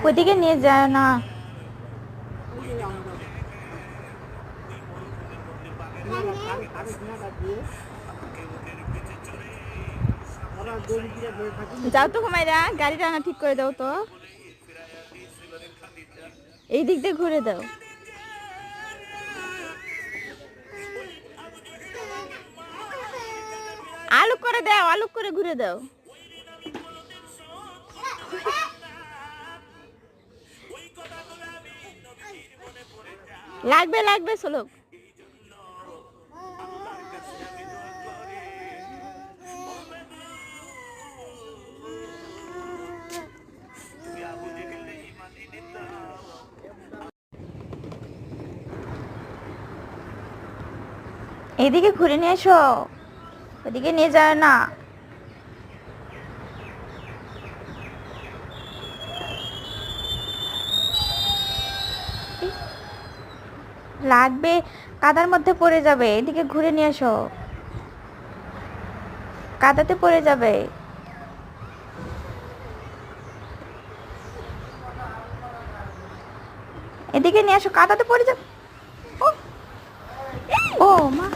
ওইদিকে নিয়ে যায় না। যাও তো ঘুমাইরা, গাড়িটা না ঠিক করে দাও তো, এই দিক দিয়ে ঘুরে দাও। আলু করে দাও, আলু করে ঘুরে দাও। লাগবে লাগবে চলো। এদিকে ঘুরে নিয়ে এসো, ওদিকে নিয়ে যায় না। লাগবে, কাদার মধ্যে পড়ে যাবে, এদিকে ঘুরে নিয়ে এসো, কাদাতে পড়ে যাবে। এদিকে নিয়ে এসো, কাদাতে পড়ে যাবে। ও মা।